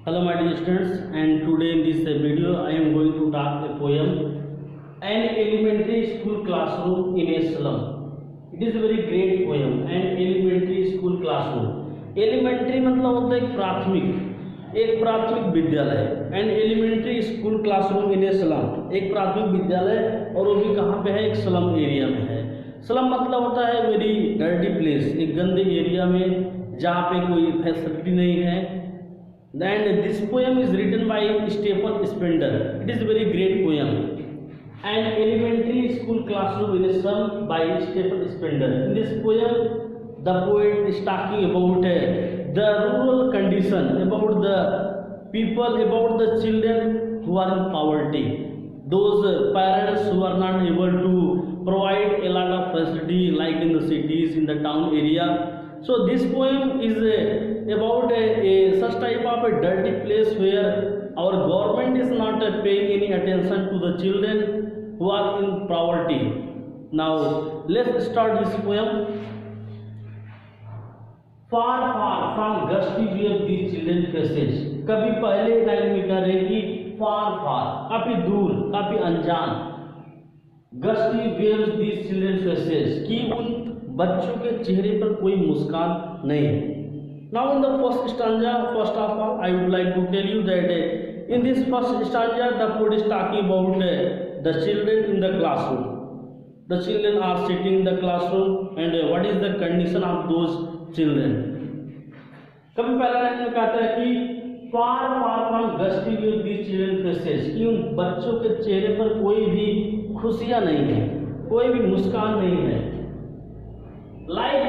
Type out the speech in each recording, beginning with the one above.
Hello my dear students, and today in this video I am going to talk a poem, An Elementary School Classroom in a Slum. It is a very great poem, An Elementary School Classroom. Elementary मतलब होता है एक प्राथमिक विद्यालय. An elementary school classroom in a slum, एक प्राथमिक विद्यालय, और वो भी कहाँ पे है? एक स्लम एरिया में है. स्लम मतलब होता है वेरी डर्टी प्लेस, एक गंदे एरिया में जहाँ पे कोई फैसिलिटी नहीं है. And this poem is written by Stephen Spender. It is a very great poem. An Elementary School Classroom in a Slum by Stephen Spender. In this poem, the poet is talking about the rural condition, about the people, about the children who are in poverty. Those parents who are not able to provide a lot of facility like in the cities, in the town area. So this poem is about such type of a dirty place where our government is not paying any attention to the children who are in poverty. Now let's start this poem. Far far from gusty view of these children faces. कभी पहले line में कह रहे कि far far, काफी दूर, काफी अनजान. Gusty waves these children faces, कि उन बच्चों के चेहरे पर कोई मुस्कान नहीं है. Now in the first stanza, first of all, I would like to tell you that in this first stanza, the poet is talking about the children in the classroom. The children are sitting in the classroom, and what is the condition of those children? कभी पहला line में कहता है कि far far from gusty view of these children faces, कि उन बच्चों के चेहरे पर कोई भी खुशियाँ नहीं है, कोई भी मुस्कान नहीं है. Like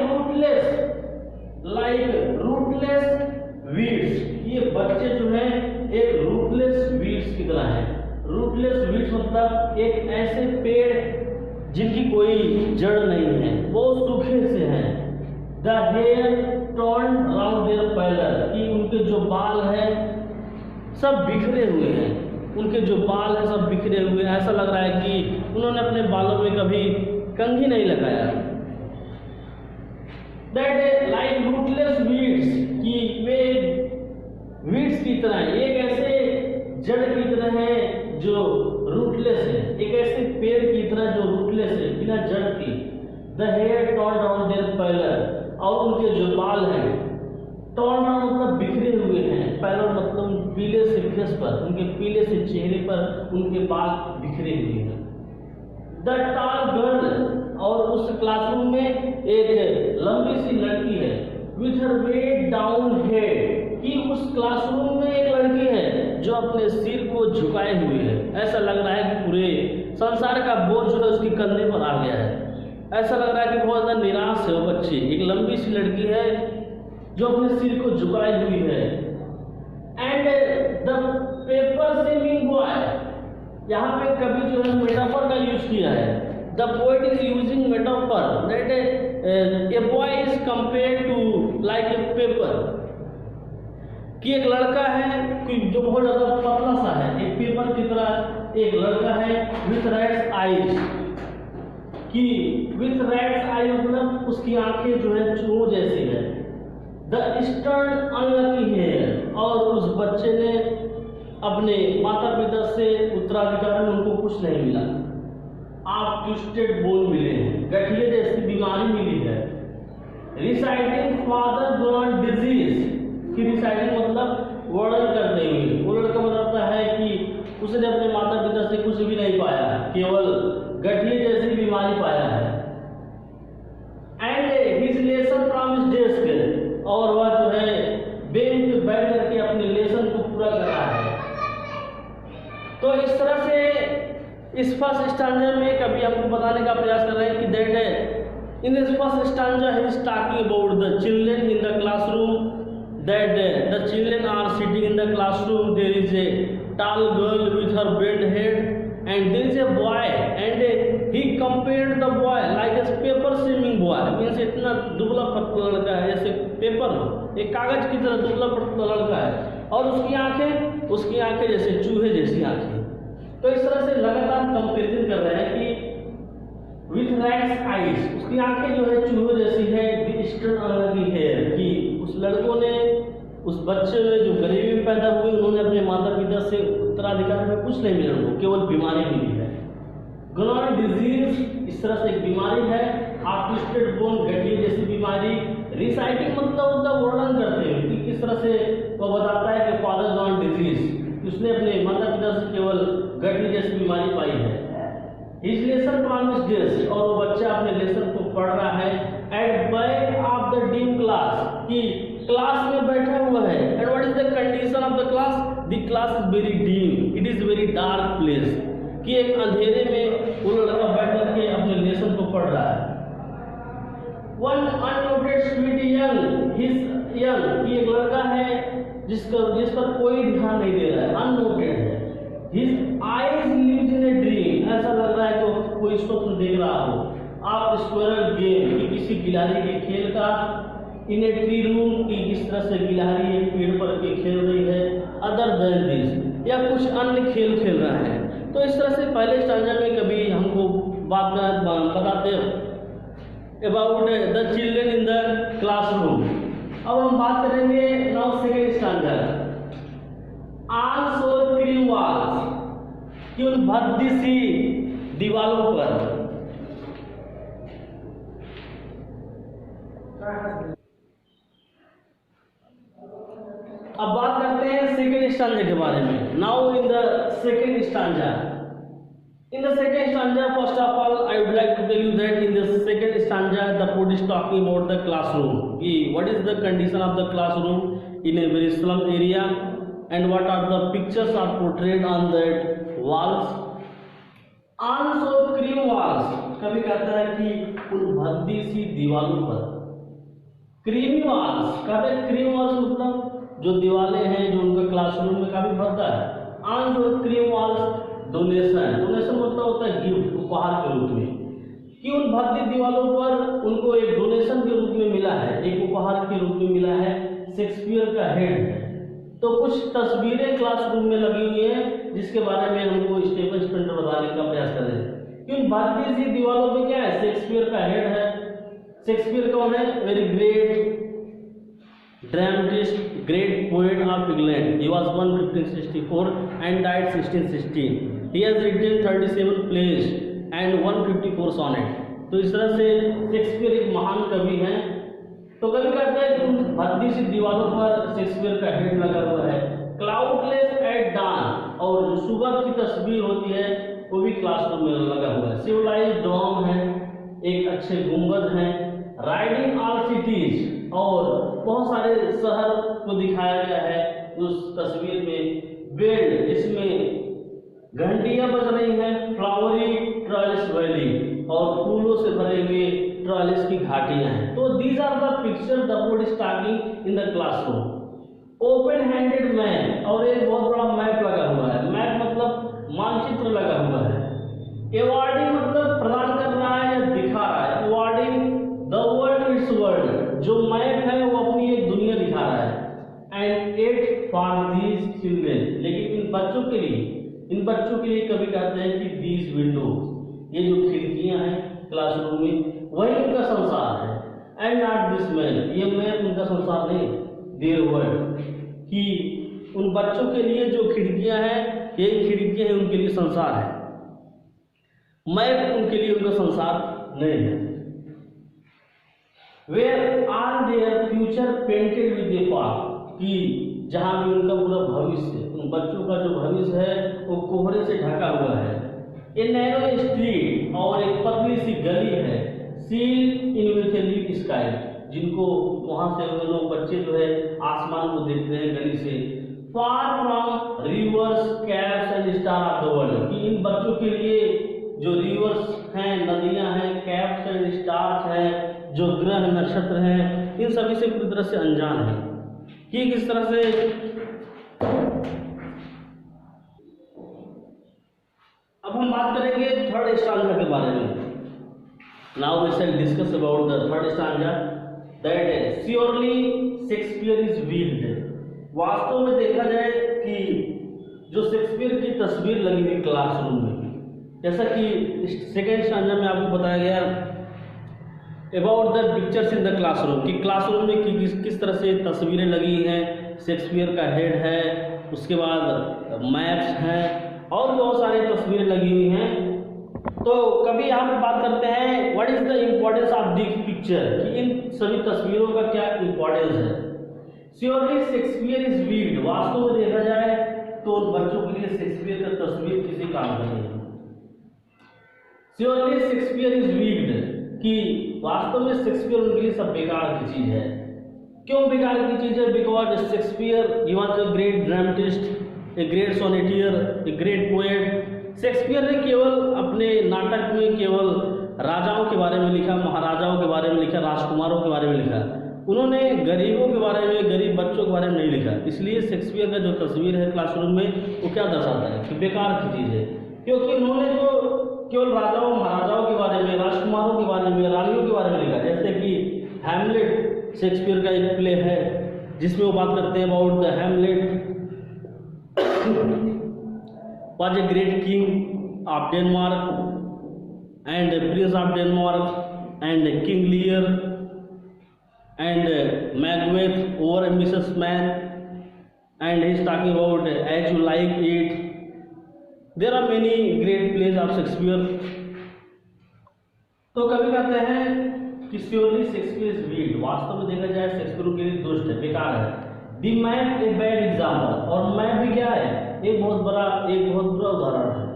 rootless weeds, ये बच्चे जो हैं एक rootless weeds की तरह हैं. Rootless weeds मतलब एक ऐसे पेड़ जिनकी कोई जड़ नहीं है, वो सूखे से हैं. The hair torn round their pallor, कि उनके जो बाल हैं सब बिखरे हुए हैं, उनके जो बाल हैं सब बिखरे हुए हैं. ऐसा लग रहा है कि उन्होंने अपने बालों में कभी कंघी नहीं लगाया. That like rootless weeds, कि वे weeds की तरह है, एक ऐसे जड़ की तरह है जो रूटलेस है, एक ऐसे पेड़ की तरह जो रूटलेस है, बिना जड़ की. The hair torn down their pallor, और उनके जो बाल हैं, torn down मतलब बिखरे हुए हैं, pallor मतलब पीले से फेस पर, उनके पीले से चेहरे पर उनके बाल बिखरे हुए हैं. The tall girl, और उस क्लासरूम में एक लंबी सी लड़की है. With her weight down head, कि उस क्लासरूम में एक लड़की है जो अपने सिर को झुकाए हुए है. ऐसा लग रहा है कि पूरे संसार का बोझ जो है उसके कंधे पर आ गया है. ऐसा लग रहा है कि बहुत ज़्यादा निराश है वो बच्ची. एक लंबी सी लड़की है जो अपने सिर को झुकाई हुई है. And the paper saving boy, यहाँ पे कभी जो है मेटाफर का यूज किया है. The poet is using metaphor that a boy is compared to like a paper, कि एक लड़का है जो बहुत ज़्यादा पतला सा है, एक पेपर की तरह एक लड़का है. with rat's eyes, कि with rat's eyes मतलब उसकी आंखें जो है चूहों जैसी है. the stern unlucky hair, और उस बच्चे ने अपने माता पिता से उत्तराधिकार में उनको कुछ नहीं मिला. आप ट्विस्टेड बोन मिले हैं, गठिया जैसी बीमारी मिली है. रिसाइटिंग फादर ब्लड डिजीज, कि रिसाइटिंग मतलब वर्णन करते हुए, वो लड़का बताता है कि उसने अपने माता पिता से कुछ भी नहीं पाया, केवल गठिया जैसी बीमारी पाया है. And his lesson from his desk, और वह जो है बेंच पे बैठ करके अपने लेसन को पूरा कर रहा है. तो इस तरह से इस फर्स्ट स्टैंजा में कभी आपको बताने का प्रयास कर रहे हैं कि that in this first stanza he is talking about the children in the classroom, that the children are sitting in the classroom. There is a tall girl with her bend head, and there is a boy, and he compared the boy like a paper seeming boy, means इतना दुबला पतला लड़का है जैसे paper, एक कागज की तरह दुबला पतला लड़का है, और उसकी आंखें जैसे चूहे जैसी आंखें. तो इस तरह से लगातार कंपेरिजन कर रहे हैं कि विथ रैट्स आईज, उसकी आंखें जो है चूहे जैसी है. द स्टर्न अनलकी हेयर, कि उस लड़कों ने उस बच्चे में जो गरीबी में पैदा हुए, उन्होंने अपने माता पिता से उत्तराधिकार में कुछ नहीं मिला उनको, केवल बीमारी मिली है। गोनोरिया डिजीज इस तरह से एक बीमारी है। ट्विस्टेड बोन, गठिया जैसी बीमारी। रिसाइटिंग मतलब होता है वर्णन करते हैं कि किस तरह से वो बताता है कि फादर जॉन डिजीज, उसने अपने माता पिता से केवल गठिया जैसी बीमारी पाई है। हिज लेसन प्रॉमिस डेज, और वो बच्चा अपने लेसन को पढ़ रहा है at back of the dim class, कि क्लास में बैठा हुआ है। And what is the condition of the class? The class is very dim, it is very dark place, कि एक अंधेरे में वो लड़का बैठ करके अपने लेसन को पढ़ रहा है। One unnoted sweet young, his young, कि एक लड़का है जिस पर कोई ध्यान नहीं दे रहा है, अननोटेड है। His eyes lives in a dream, ऐसा लग रहा है तो कोई स्वप्न देख रहा हो। आप स्क्वायरल गेम, कि किसी गिलहरी के खेल का। इन ए ट्री रूम, की किस तरह से गिलहरी एक पेड़ पर के खेल रही है। अदर देन दिस, या कुछ अन्य खेल खेल रहा है। तो इस तरह से पहले स्टैंडर्ड में कभी हमको बात बताते about the children in the classroom. अब हम बात करेंगे now second standard. Also cream walls, कि उन भद्दी सी दीवारों पर। अब बात करते हैं सेकेंड स्टैंडर्ड के बारे में। Now in the second standard, in the second stanza, first of all I would like to tell you that in the second stanza the poet is talking about the classroom, what is the condition of the classroom in a very slum area and what are the pictures are portrayed on that walls. Also cream walls, कभी कहता है कि उन भद्दी सी दीवारों पर। Creamy walls, कहते हैं क्रीम वॉल्स मतलब जो दीवारें हैं जो उनका क्लासरूम में काफी भद्दा है। ऑन जो क्रीम वॉल्स डोनेशन, डोनेशन मतलब होता है गिफ्ट, उपहार के रूप में, कि उन भद्दी दीवारों पर उनको एक डोनेशन के रूप में मिला है, एक उपहार के रूप में मिला है शेक्सपियर का हेड है। तो कुछ तस्वीरें क्लासरूम में लगी हुई हैं जिसके बारे में हमको स्टीफन स्पेंसर बताने का प्रयास कर रहे हैं कि उन भद्दी सी दीवारों में क्या है, शेक्सपियर का हेड है। शेक्सपियर कौन है? Very great dramatist, great poet of England. He was born 1564 and died 1616. He has written 37 plays and 154 sonnets. तो इस तरह से शेक्सपियर एक महान कवि हैं। तो कवि कहता है कि उन भद्दी सी दीवारों पर शेक्सपियर का हेड लगा हुआ है। क्लाउडलेस एट डॉन, और जो सुबह की तस्वीर होती है वो भी क्लासरूम में लगा हुआ है। सिविलाइज्ड डोम है, एक अच्छे गुंबद हैं। राइडिंग ऑल सिटीज, और बहुत सारे शहर को दिखाया गया है उस तस्वीर में। बेल्ड, जिसमें घंटियां बज रही हैं। फ्लावरी ट्रॉयल्स वैली, और फूलों से भरे हुए ट्रॉयल्स की घाटियां हैं। तो these are the picture the poet is talking in the classroom. Open handed man, और एक बहुत बड़ा मैप लगा हुआ है। मैप मतलब मानचित्र लगा हुआ है। एवॉर्डिंग मतलब प्रदान कर रहा है या दिखा रहा है। एवॉर्डिंग द वर्ल्ड इट्स वर्ल्ड, जो मैप है वो अपनी एक दुनिया दिखा रहा है। And it for these children, लेकिन इन बच्चों के लिए कभी कहते हैं कि दीज विंडोज, ये जो खिड़कियां हैं क्लासरूम में, वही उनका संसार है। एंड नॉट दिस मैन, ये मैप उनका संसार नहीं, देयर वर्ल्ड, कि उन बच्चों के लिए जो खिड़कियां हैं यही खिड़कियां हैं उनके लिए संसार है। मैप उनके लिए उनका संसार नहीं है। Where are their future painted with a fog, कि जहाँ भी उनका पूरा भविष्य, उन बच्चों का जो भविष्य है वो कोहरे से ढका हुआ है। ए नैरो स्ट्रीट, और एक पतली सी गली है। Seal in with a leaf sky, जिनको वहाँ से वो लोग बच्चे जो है आसमान को देखते हैं गली से। Far from reverse, caps and star of the world, कि इन बच्चों के लिए जो रिवर्स हैं, नदियां हैं, कैप्स एंड स्टार्स हैं, जो ग्रह नक्षत्र हैं, इन सभी से पूरी तरह से अनजान है कि किस तरह से। अब हम बात करेंगे थर्ड स्टैंजा के बारे में। Now we shall discuss about the third stanza, that surely Shakespeare is weaked. वास्तव में देखा जाए कि जो शेक्सपियर की तस्वीर लगी हुई क्लासरूम में, जैसा कि सेकेंड स्टैंजा में आपको बताया गया about the pictures in the classroom, कि क्लासरूम में किस तरह से तस्वीरें लगी हैं, शेक्सपियर का हेड है, उसके बाद मैप्स हैं और बहुत सारी तस्वीरें लगी हुई हैं। तो कभी यहाँ पे बात करते हैं what is the importance of this picture, कि इन सभी तस्वीरों का क्या इम्पोर्टेंस है। श्योरली शेक्सपियर इज वीक्ड, वास्तव में देखा जाए तो बच्चों के लिए शेक्सपियर का तस्वीर किसी काम का नहीं है। श्योरली शेक्सपियर इज वीक्ड, कि वास्तव में शेक्सपियर उनके लिए सब बेकार की चीज है। क्यों बेकार की चीज है? Because Shakespeare he was a great dramatist, a great सोनेटियर, a great poet. Shakespeare ने केवल अपने नाटक में केवल राजाओं के बारे में लिखा, महाराजाओं के बारे में लिखा, राजकुमारों के बारे में लिखा। उन्होंने गरीबों के बारे में, गरीब बच्चों के बारे में नहीं लिखा। इसलिए शेक्सपियर का जो तस्वीर है क्लासरूम में वो क्या दर्शाता है कि बेकार की चीज़ है, क्योंकि उन्होंने जो केवल राजाओं महाराजाओं के बारे में, राजकुमारों के बारे में, रानियों के बारे में लिखा। जैसे कि हैमलेट शेक्सपियर का एक प्ले है जिसमें वो बात करते हैं about the Hamlet was a great king of Denmark and prince of Denmark and King Lear and Macbeth, over ambitious man, and he is talking about as you like it. There are many great plays of Shakespeare. तो कभी कहते हैं कि surely Shakespeare is weak, वास्तव में देखा जाए Shakespeare के लिए दुष्ट है, बेकार है। दी मैप ए बैड एग्जाम्पल, और मैप भी क्या है? एक बहुत बुरा उदाहरण है।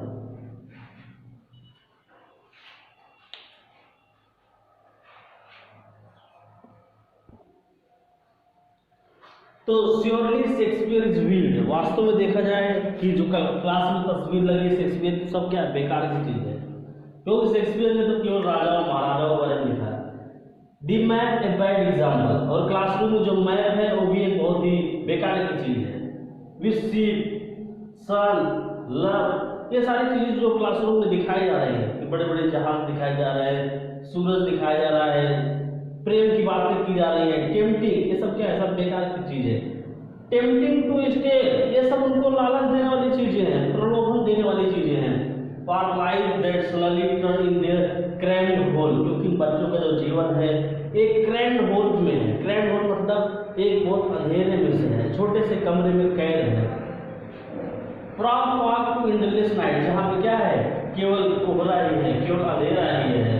तो श्योरली शेक्सपियर इज वीक, वास्तव में देखा जाए कि जो क्लास में तस्वीर लगी शेक्सपियर की, सब क्या बेकार की चीज है, क्योंकि शेक्सपियर ने तो केवल राजाओं महाराजाओं के बारे में लिखा है। दी मैप ए बैड एग्जाम्पल, और क्लासरूम में जो मैप है वो भी एक बहुत ही बेकार की चीज है। विच शीप, सन, लव, ये सारी चीजें जो क्लासरूम में दिखाई जा रही है कि बड़े बड़े जहाज दिखाए जा रहे हैं, सूरज दिखाया जा रहा है, प्रेम की बातें की जा रही है, टेम्पटिंग, ये सब क्या है? सब बेकार की चीज है। टेम्पटिंग टू स्टे, ये सब उनको लालच देने वाली चीजें हैं, प्रलोभन देने वाली चीजें हैं। For life that slowly turn in their cramped hole, क्योंकि बच्चों का जो जीवन है एक क्रैम्ड होल में है। क्रैम्ड होल मतलब एक बहुत अंधेरे में से है, छोटे से कमरे में कैद है। From walk to endless night, जहाँ पे क्या है? केवल कोहरा ही है, केवल अंधेरा ही है।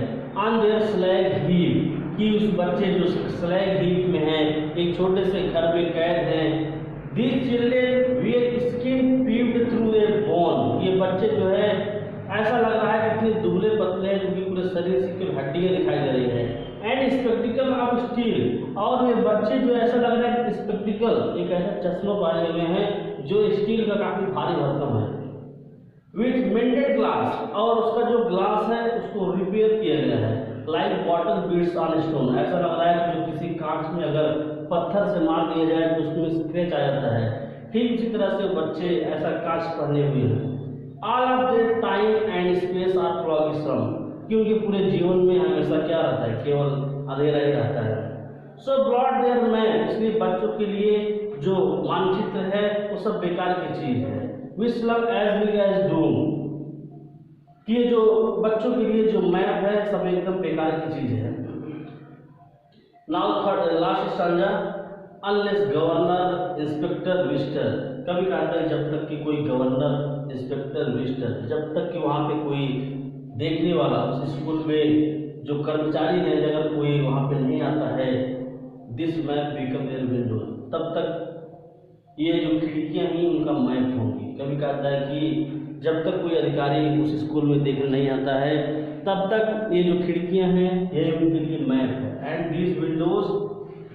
ऑन देयर स्लैग हीप, कि उस बच्चे जो स्लैग हीप में है, एक छोटे से घर में कैद हैं। These children with skin peeved through their bone, ये बच्चे जो है ऐसा लग रहा है कि इतने दुबले पतले हैं, उनके पूरे शरीर से केवल हड्डियां दिखाई दे रही है। एंड स्पेक्टिकल ऑफ स्टील, और ये बच्चे जो ऐसा लग रहा है कि स्पेक्टिकल, एक ऐसा चश्मा पहने हुए हैं जो स्टील का काफी भारी भरकम है। विथ मेंटेड ग्लास, और उसका जो ग्लास है उसको रिपेयर किया गया है। Like water beats on stone, ऐसा लग रहा है कि जो किसी कांच में अगर पत्थर से मार दिया जाए तो उसमें स्क्रैच आ जाता है, ठीक उसी तरह से बच्चे ऐसा कांच पहने हुए हैं। All of their time and space are phlogism, क्योंकि पूरे जीवन में हमेशा क्या रहता है? केवल अंधेरा ही रहता है। सो ब्लॉट देयर मैप, इसलिए बच्चों के लिए जो मानचित्र है वो सब बेकार की चीज है। Which love as big as doom, कि ये जो बच्चों के लिए जो मैप है सब एकदम बेकार की चीज है। Now third last stanza, unless governor inspector visitor, कभी कहता है जब तक कि कोई गवर्नर इंस्पेक्टर विजिटर, जब तक कि वहाँ पे कोई देखने वाला उस स्कूल में जो कर्मचारी है अगर कोई वहाँ पे नहीं आता है, this map become their window, तब तक ये जो खिड़कियाँ ही उनका मैप होंगी। कभी कहता है कि जब तक कोई अधिकारी उस स्कूल में देखने नहीं आता है तब तक ये जो खिड़कियाँ हैं ये उनके लिए मैप है। And these Windows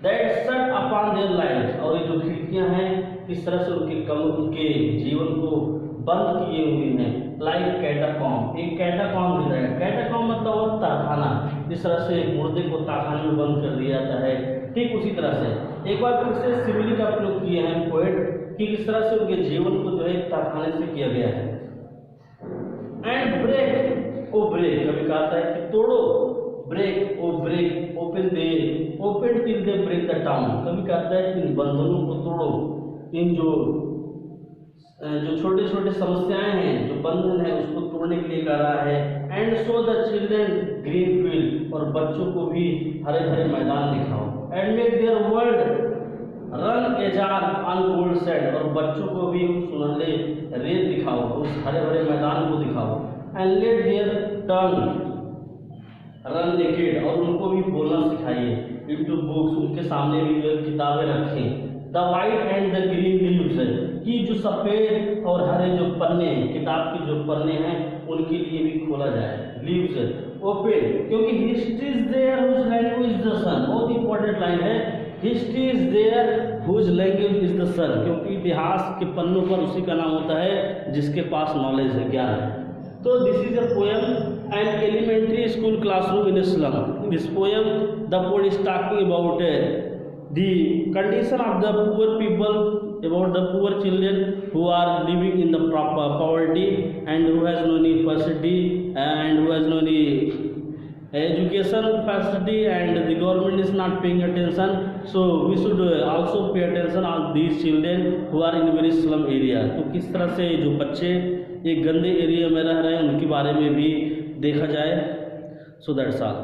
that shut upon their life, और ये जो खिड़कियाँ हैं इस तरह से उनके जीवन को बंद किए हुए हैं। लाइक कैटाकॉम, एक कैटाकॉम भी है। कैटाकॉम मतलब और तहखाना, जिस तरह से मुर्दे को तहखाने में बंद कर दिया जाता है, ठीक उसी तरह से एक बार फिर से सिमिली का प्रयोग किए हैं पोएट कि किस तरह से उनके जीवन को जो है तहखाने से किया गया है। एंड ब्रेक ओ ब्रेक, कभी कहता है कि तोड़ो, break o break, open till they break the town, कभी कहता है कि इन बंधनों को तोड़ो, इन जो छोटे छोटे समस्याएं हैं, जो बंधन है उसको तोड़ने के लिए कह रहा है। And show the children green field, और बच्चों को भी हरे भरे मैदान दिखाओ। And make their world run ajar uncold sand, और बच्चों को भी सुनहरे रेत दिखाओ, उस हरे भरे मैदान को दिखाओ। And let their tongue run naked, और उनको भी बोलना सिखाइए। इनटू बुक्स, उनके सामने भी जो किताबें रखें। The white and the green leaves, कि जो सफ़ेद और हरे जो पन्ने हैं, किताब के जो पन्ने हैं उनके लिए भी खोला जाए। लीव्स ओपन, क्योंकि history is there whose language the sun, बहुत इंपॉर्टेंट लाइन है। History is there whose language is the sun, क्योंकि इतिहास के पन्नों पर उसी का नाम होता है जिसके पास नॉलेज है, ज्ञान है। तो this is a poem an elementary school classroom in slum. This poem the poet is talking about the condition of the poor people, about the poor children who are living in the poverty and who has no any facility and who has no any education facility, and the government is not paying attention. So we should also pay attention on these children who are in very slum area. तो किस तरह से जो बच्चे एक गंदे area में रह रहे हैं उनके बारे में भी देखा जाए। So that's all.